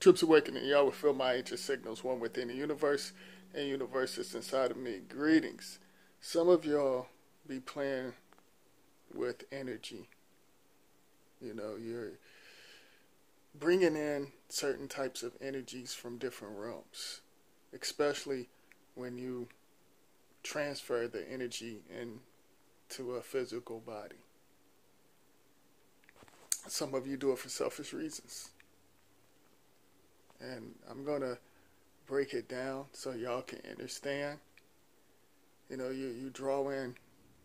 Troops awakening, y'all will feel my ancient signals, one within the universe, and universe is inside of me. Greetings. Some of y'all be playing with energy. You know, you're bringing in certain types of energies from different realms, especially when you transfer the energy into a physical body. Some of you do it for selfish reasons. And I'm going to break it down so y'all can understand. You know, you draw in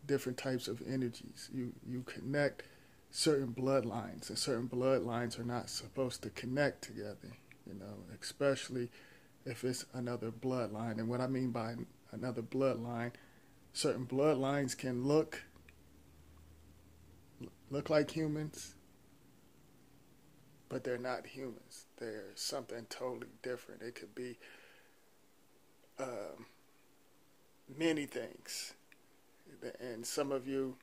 different types of energies. You connect certain bloodlines, and certain bloodlines are not supposed to connect together, you know, especially if it's another bloodline. And what I mean by another bloodline, certain bloodlines can look like humans, but they're not humans. They're something totally different. It could be many things. And some of y'all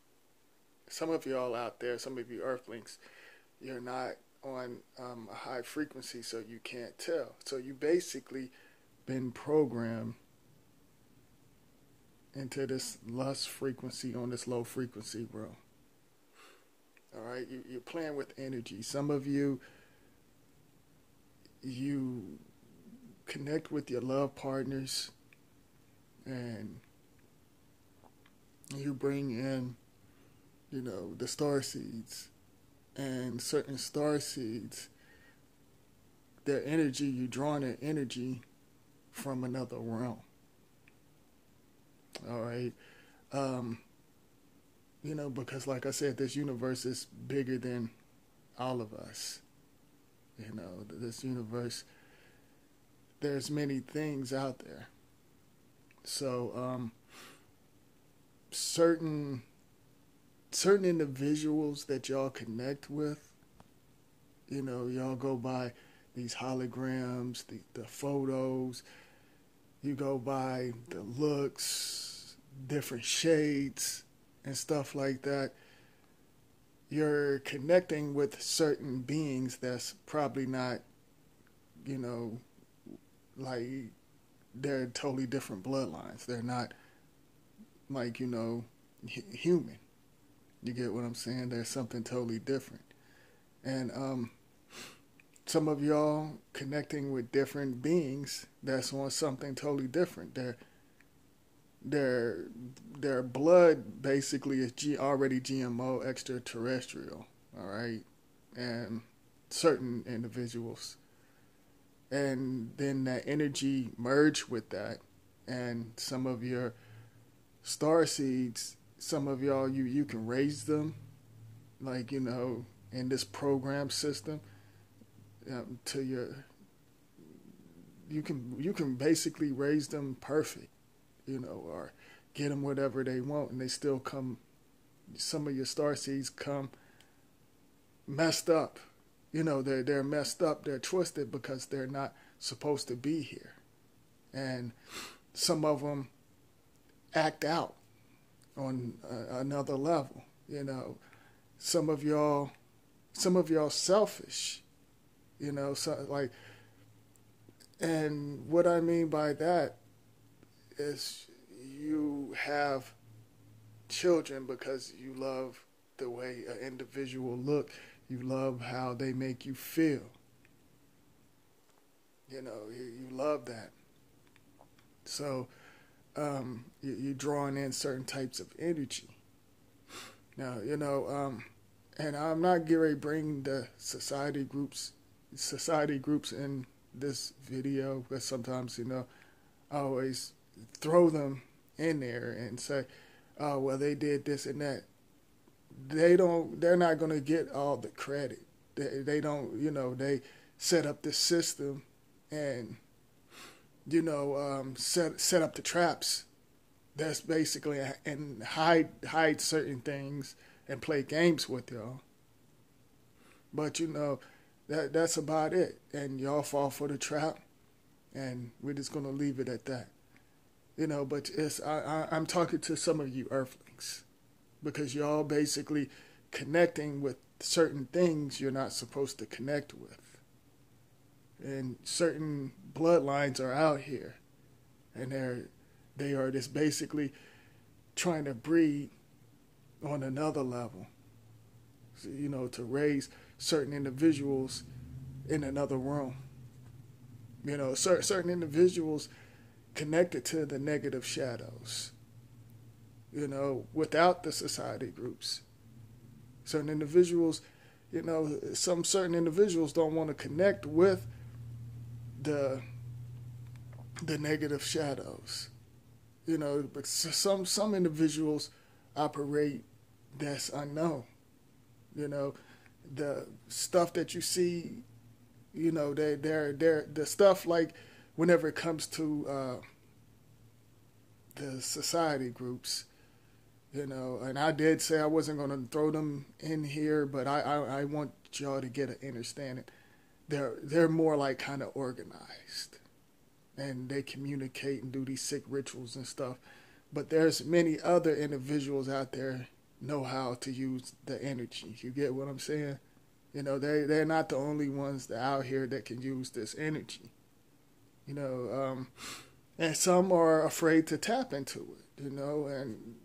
out there, some of you earthlings, you're not on a high frequency, so you can't tell. So you basically been programmed into this lust frequency on this low frequency, bro. All right, you're playing with energy. Some of you connect with your love partners, and you bring in, you know, the star seeds, and certain star seeds, their energy, you drawing their energy from another realm. All right. You know, because like I said, this universe is bigger than all of us. You know, this universe, there's many things out there. So, certain individuals that y'all connect with, you know, y'all go by these holograms, the photos, you go by the looks, different shades, and stuff like that. You're connecting with certain beings that's probably not, you know, like, they're totally different bloodlines. They're not like, you know, human. You get what I'm saying? There's something totally different. And some of y'all connecting with different beings that's on something totally different. Their blood basically is already GMO extraterrestrial, all right? And certain individuals. And then that energy merge with that. And some of your star seeds, some of y'all, you can raise them, like, you know, in this program system, to you can basically raise them perfect, you know, or get them whatever they want, and they still come. Some of your star seeds come messed up, you know. They're messed up. They're twisted because they're not supposed to be here, and some of them act out on another level, you know. Some of y'all selfish, you know. So like, and what I mean by that is you have children because you love the way an individual look. You love how they make you feel. You know, you love that. So you're drawing in certain types of energy. Now, you know, and I'm not getting ready to bring the society groups in this video, because sometimes, you know, I always throw them in there and say, oh, well, they did this and that. They're not going to get all the credit. They don't, you know, they set up this system and, you know, set up the traps. That's basically, and hide certain things and play games with y'all. But, you know, that's about it. And y'all fall for the trap, and we're just going to leave it at that. You know, but I'm talking to some of you earthlings, because y'all basically connecting with certain things you're not supposed to connect with. and certain bloodlines are out here, and they are just basically trying to breed on another level, so, to raise certain individuals in another room. Certain individuals connected to the negative shadows, without the society groups. Certain individuals, some certain individuals don't want to connect with the negative shadows. But some individuals operate that's unknown. The stuff that you see, they're the stuff like whenever it comes to the society groups, and I did say I wasn't going to throw them in here, but I want y'all to get an understanding. They're more like kind of organized, and they communicate and do these sick rituals and stuff. But there's many other individuals out there know how to use the energy. You get what I'm saying? They're not the only ones that out here that can use this energy. And some are afraid to tap into it, and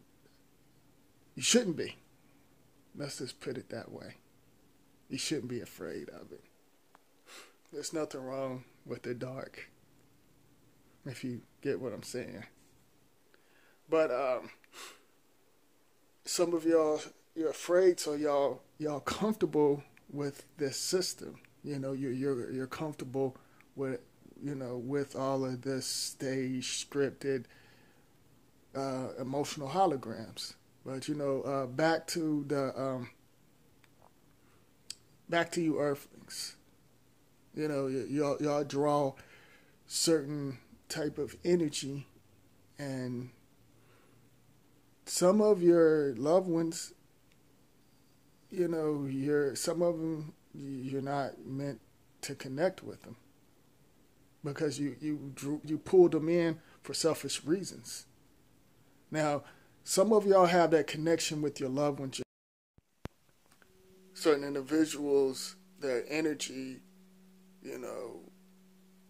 you shouldn't be. Let's just put it that way. You shouldn't be afraid of it. There's nothing wrong with the dark, if you get what I'm saying. But some of y'all, you're afraid, so y'all comfortable with this system. You're comfortable with with all of this stage scripted emotional holograms. But back to you Earthlings. Y'all draw certain type of energy, and some of your loved ones, some of them you're not meant to connect with them, because you pulled them in for selfish reasons. Now, some of y'all have that connection with your loved ones. Certain individuals, their energy,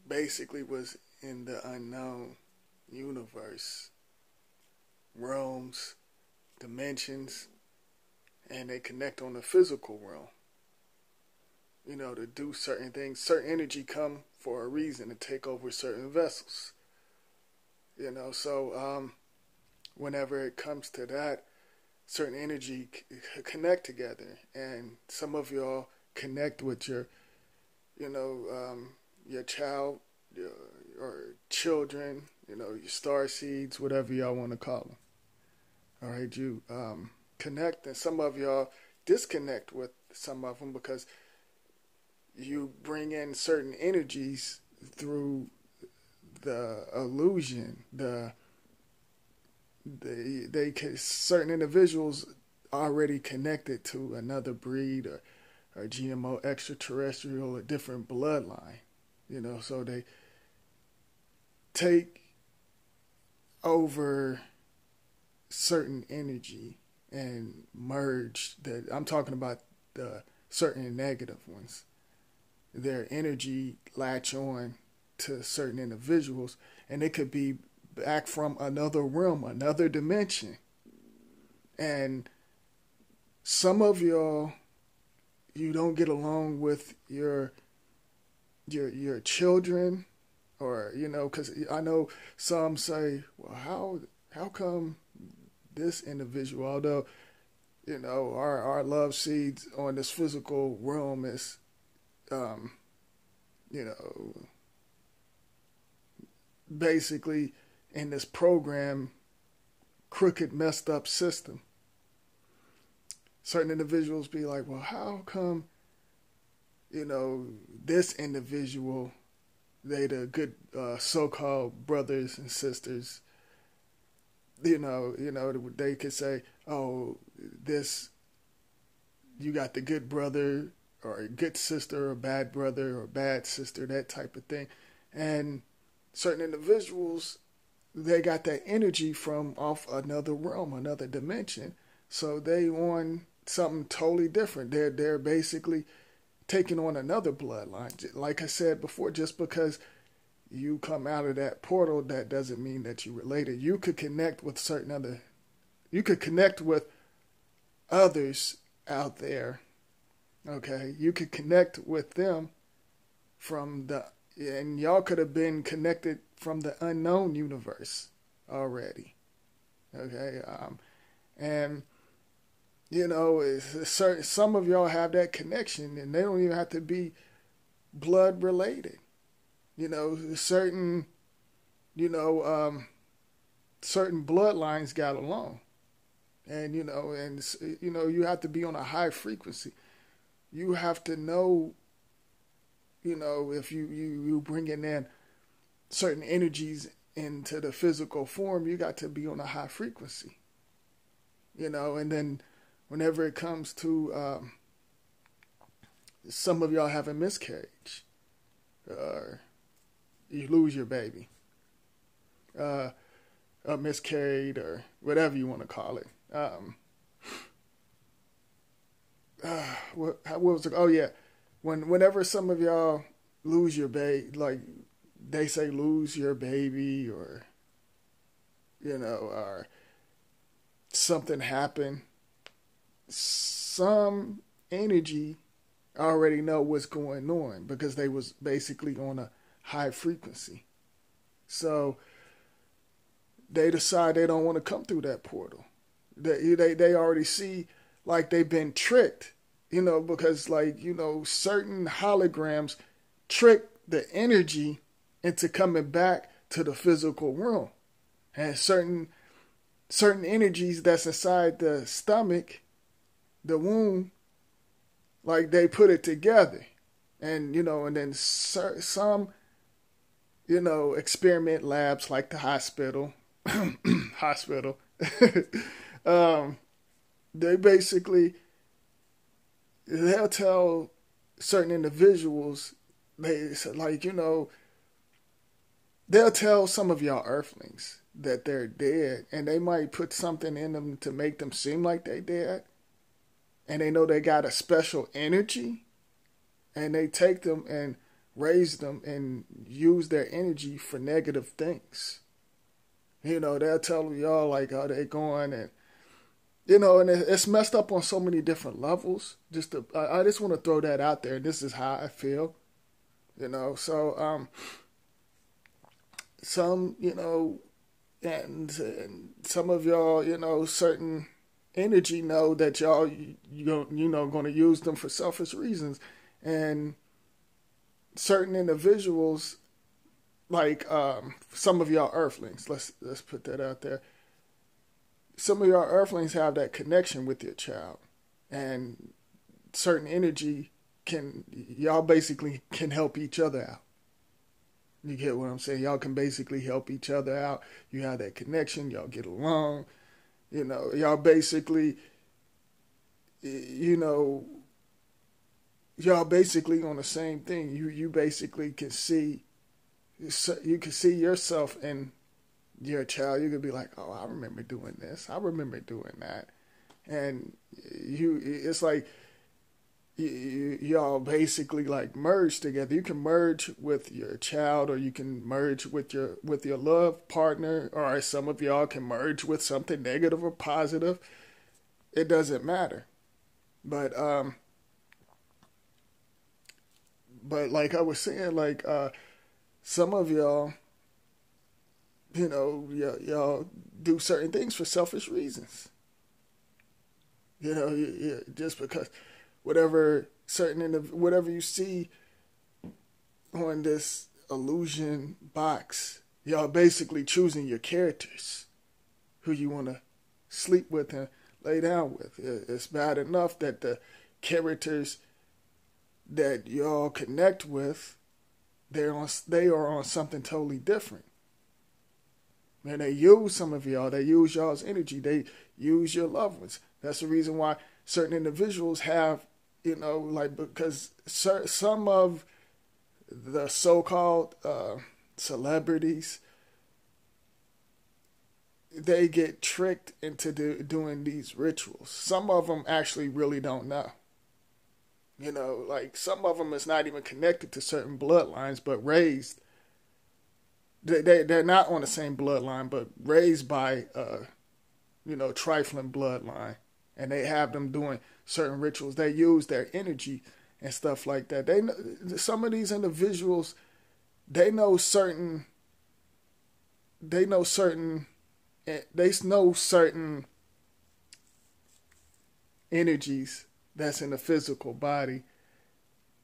basically was in the unknown universe, realms, dimensions, and they connect on the physical realm. To do certain things. Certain energy come for a reason to take over certain vessels. So whenever it comes to that, certain energy connect together, and some of y'all connect with your child, or children, your star seeds, whatever y'all want to call them. All right, you connect, and some of y'all disconnect with some of them because you bring in certain energies through the illusion, certain individuals already connected to another breed or GMO extraterrestrial, a different bloodline, so they take over certain energy and merge that. I'm talking about the certain negative ones. Their energy latch on to certain individuals, and it could be back from another realm, another dimension. And some of y'all, you don't get along with your children, or because I know some say, well, how come this individual, although our love seeds on this physical realm is basically in this program, crooked, messed up system. Certain individuals be like, well, how come, this individual, they the good so-called brothers and sisters, they could say, oh, you got the good brother or a good sister or a bad brother or a bad sister, that type of thing. And certain individuals, they got that energy from off another realm, another dimension. So they on something totally different. They're basically taking on another bloodline. Like I said before, just because you come out of that portal, that doesn't mean that you're related. You could connect with you could connect with others out there. Okay, you could connect with them and y'all could have been connected from the unknown universe already. Okay, and some of y'all have that connection, and they don't even have to be blood related. Certain bloodlines got along, and you have to be on a high frequency. You have to know, if you bringing in certain energies into the physical form, you got to be on a high frequency. And then whenever it comes to some of y'all have a miscarriage, or you lose your baby, miscarried, or whatever you want to call it. What was it? Oh yeah, whenever some of y'all lose your baby, like they say, lose your baby, or or something happened, some energy already know what's going on because they was basically on a high frequency. So they decide they don't want to come through that portal. They already see like they've been tricked, because certain holograms trick the energy into coming back to the physical realm. And certain energies that's inside the stomach, the womb, like they put it together. And, and then some, experiment labs like the hospital, they basically, they'll tell certain individuals, they'll tell some of y'all earthlings that they're dead, and they might put something in them to make them seem like they dead, and they know they got a special energy, and they take them and raise them and use their energy for negative things. They'll tell y'all like how they going, and and it's messed up on so many different levels. I just want to throw that out there. This is how I feel, So some, and some of y'all, certain energy know that y'all, going to use them for selfish reasons, and certain individuals, like some of y'all earthlings, let's put that out there. Some of y'all earthlings have that connection with your child, and certain energy y'all basically can help each other out. You get what I'm saying? Y'all can basically help each other out. You have that connection. Y'all get along. Y'all basically, y'all basically on the same thing. You basically can see, yourself in your child. You could be like, oh, I remember doing this. I remember doing that. And it's like, y'all basically like merge together. You can merge with your child, or you can merge with your love partner, or some of y'all can merge with something negative or positive. It doesn't matter. But like I was saying, like some of y'all, y'all do certain things for selfish reasons. Just because whatever you see on this illusion box, y'all basically choosing your characters, who you want to sleep with and lay down with. It's bad enough that the characters that y'all connect with, they are on something totally different. And they use some of y'all. They use y'all's energy. They use your loved ones. That's the reason why certain individuals have, because some of the so-called celebrities, they get tricked into doing these rituals. Some of them actually really don't know. You know, like some of them is not even connected to certain bloodlines, but raised. They're not on the same bloodline, but raised by trifling bloodline, and they have them doing certain rituals. They use their energy and stuff like that. Some of these individuals, they know certain energies that's in the physical body.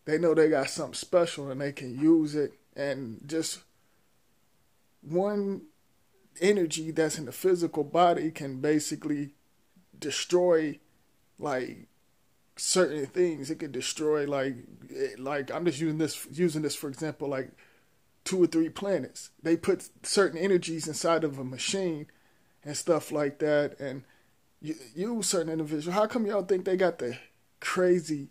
They know they got something special and they can use it, and just one energy that's in the physical body can basically destroy like certain things. It could destroy like I'm just using this for example, like 2 or 3 planets. They put certain energies inside of a machine and stuff like that, and use certain individuals. How come y'all think they got the crazy,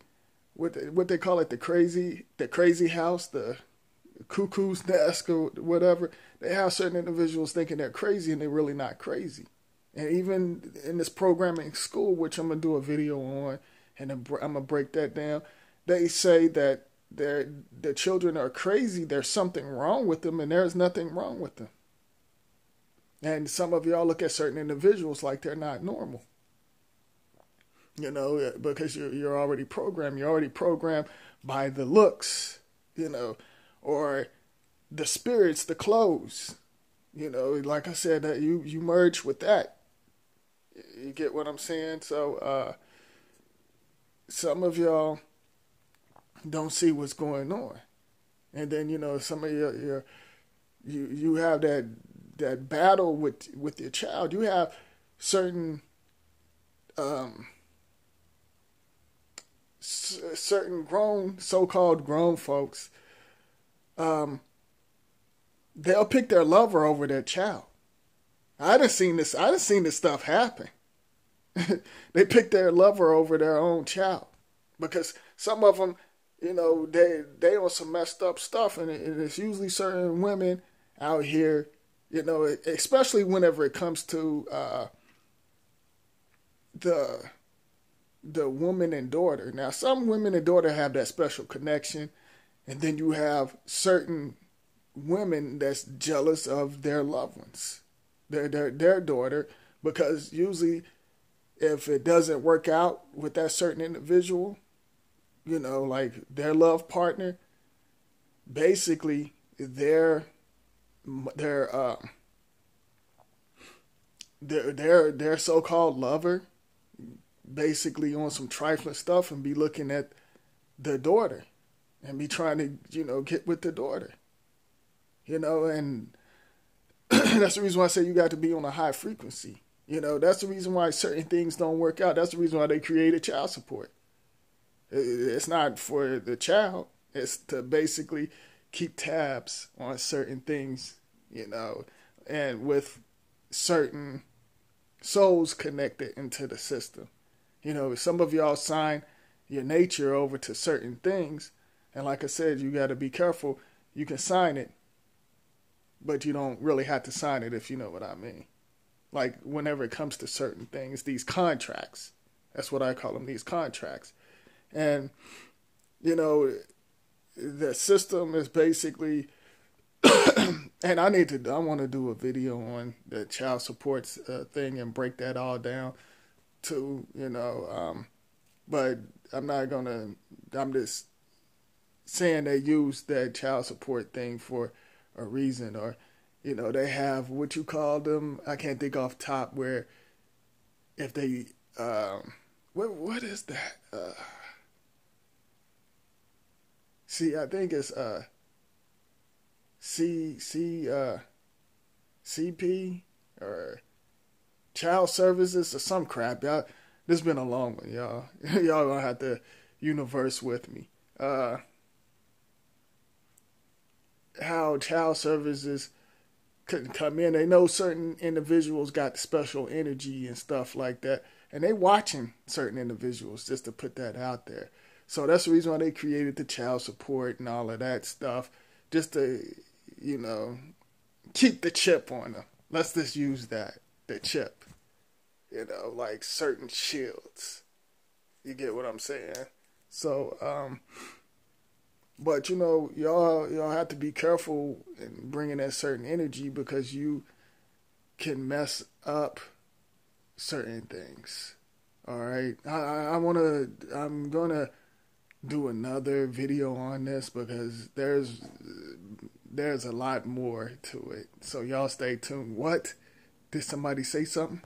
what they call it, the crazy house, the cuckoo's nest or whatever? They have certain individuals thinking they're crazy and they're really not crazy. And even in this programming school, which I'm gonna do a video on, and I'm gonna break that down, they say that the children are crazy. There's something wrong with them, and there's nothing wrong with them. And some of y'all look at certain individuals like they're not normal. You know, because you're already programmed. You're already programmed by the looks, or the spirits, the clothes. Like I said, that you merge with that. You get what I'm saying? So some of y'all don't see what's going on, and then some of you have that battle with your child. You have certain so-called grown folks. They'll pick their lover over their child. I done seen this stuff happen. They pick their lover over their own child, because some of them, they on some messed up stuff, and it's usually certain women out here, especially whenever it comes to the woman and daughter. Now, some women and daughter have that special connection, and then you have certain women that's jealous of their loved ones, their daughter, because usually if it doesn't work out with that certain individual, like their love partner, basically their so-called lover basically on some trifling stuff and be looking at the daughter and be trying to, get with the daughter, and that's the reason why I say you got to be on a high frequency. That's the reason why certain things don't work out. That's the reason why they created child support. It's not for the child. It's to basically keep tabs on certain things, and with certain souls connected into the system. Some of y'all sign your nature over to certain things, and like I said, you got to be careful. You can sign it, but you don't really have to sign it, if you know what I mean. Like whenever it comes to certain things, these contracts, that's what I call them, these contracts. And, the system is basically, and I want to do a video on the child support thing and break that all down too, but I'm just saying they use that child support thing for a reason, or, they have what you call them, I can't think off top, where if they, what is that? See, I think it's CP or child services or some crap. Y'all, this has been a long one, y'all. Y'all gonna have to universe with me. How child services couldn't come in. They know certain individuals got special energy and stuff like that, and they watching certain individuals, just to put that out there. So that's the reason why they created the child support and all of that stuff, just to, keep the chip on them. Let's just use that, the chip, like certain shields. You get what I'm saying? So, but you know, y'all have to be careful in bringing that certain energy because you can mess up certain things. All right, I'm gonna do another video on this because there's a lot more to it. So y'all stay tuned. What? Did somebody say something?